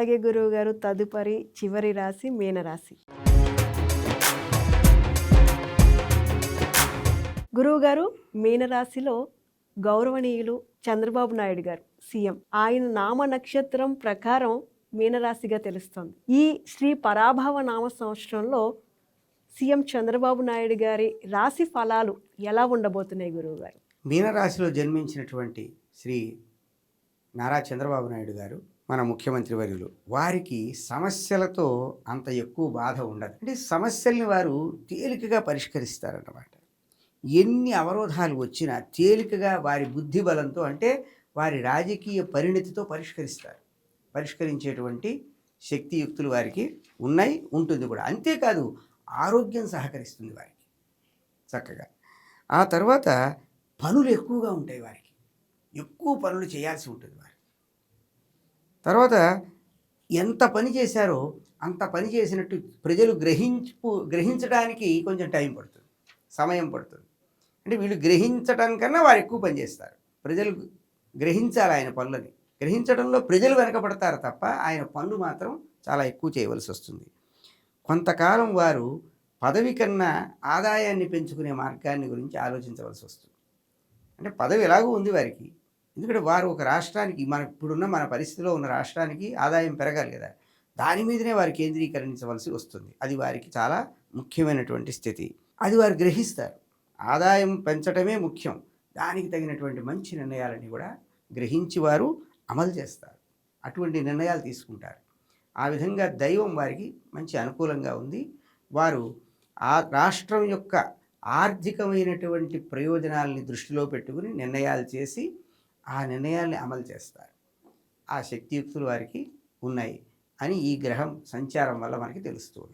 అలాగే గురువుగారు తదుపరి చివరి రాశి మీనరాశి. గురువుగారు మీనరాశిలో గౌరవనీయులు చంద్రబాబు నాయుడు గారు సీఎం. ఆయన నామ నక్షత్రం ప్రకారం మీనరాశిగా తెలుస్తుంది. ఈ శ్రీ పరాభవ నామ సంవత్సరంలో సీఎం చంద్రబాబు నాయుడు గారి రాశి ఫలాలు ఎలా ఉండబోతున్నాయి గురువుగారు? మీనరాశిలో జన్మించినటువంటి శ్రీ నారా చంద్రబాబు నాయుడు గారు మన ముఖ్యమంత్రి వర్యులు, వారికి సమస్యలతో అంత ఎక్కువ బాధ ఉండదు. అంటే సమస్యల్ని వారు తేలికగా పరిష్కరిస్తారన్నమాట. ఎన్ని అవరోధాలు వచ్చినా తేలికగా వారి బుద్ధి బలంతో, అంటే వారి రాజకీయ పరిణతితో పరిష్కరించేటువంటి శక్తియుక్తులు వారికి ఉన్నాయి, ఉంటుంది కూడా. అంతేకాదు ఆరోగ్యం సహకరిస్తుంది వారికి చక్కగా. ఆ తర్వాత పనులు ఎక్కువగా ఉంటాయి వారికి, ఎక్కువ పనులు చేయాల్సి ఉంటుంది వారికి. తర్వాత ఎంత పని చేశారో అంత పని చేసినట్టు ప్రజలు గ్రహించడానికి కొంచెం టైం పడుతుంది, సమయం పడుతుంది. అంటే వీళ్ళు గ్రహించడం కన్నా వారు ఎక్కువ పని చేస్తారు. ప్రజలు గ్రహించాలి ఆయన పనులని. గ్రహించడంలో ప్రజలు వెనకబడతారు తప్ప ఆయన పనులు మాత్రం చాలా ఎక్కువ చేయవలసి వస్తుంది. కొంతకాలం వారు పదవి కన్నా ఆదాయాన్ని పెంచుకునే మార్గాన్ని గురించి ఆలోచించవలసి వస్తుంది. అంటే పదవి ఎలాగూ ఉంది వారికి, ఎందుకంటే వారు ఒక రాష్ట్రానికి, ఇప్పుడున్న మన పరిస్థితిలో ఉన్న రాష్ట్రానికి ఆదాయం పెరగాలి కదా, దాని మీదనే వారు కేంద్రీకరించవలసి వస్తుంది. అది వారికి చాలా ముఖ్యమైనటువంటి స్థితి. అది వారు గ్రహిస్తారు. ఆదాయం పెంచడమే ముఖ్యం, దానికి తగినటువంటి మంచి నిర్ణయాలని కూడా గ్రహించి వారు అమలు చేస్తారు. అటువంటి నిర్ణయాలు తీసుకుంటారు. ఆ విధంగా దైవం వారికి మంచి అనుకూలంగా ఉంది. వారు ఆ రాష్ట్రం యొక్క ఆర్థికమైనటువంటి ప్రయోజనాలని దృష్టిలో పెట్టుకుని నిర్ణయాలు చేసి ఆ నిర్ణయాల్ని అమలు చేస్తారు. ఆ శక్తియుక్తులు వారికి ఉన్నాయి అని ఈ గ్రహం సంచారం వల్ల మనకి తెలుస్తూ ఉన్నది.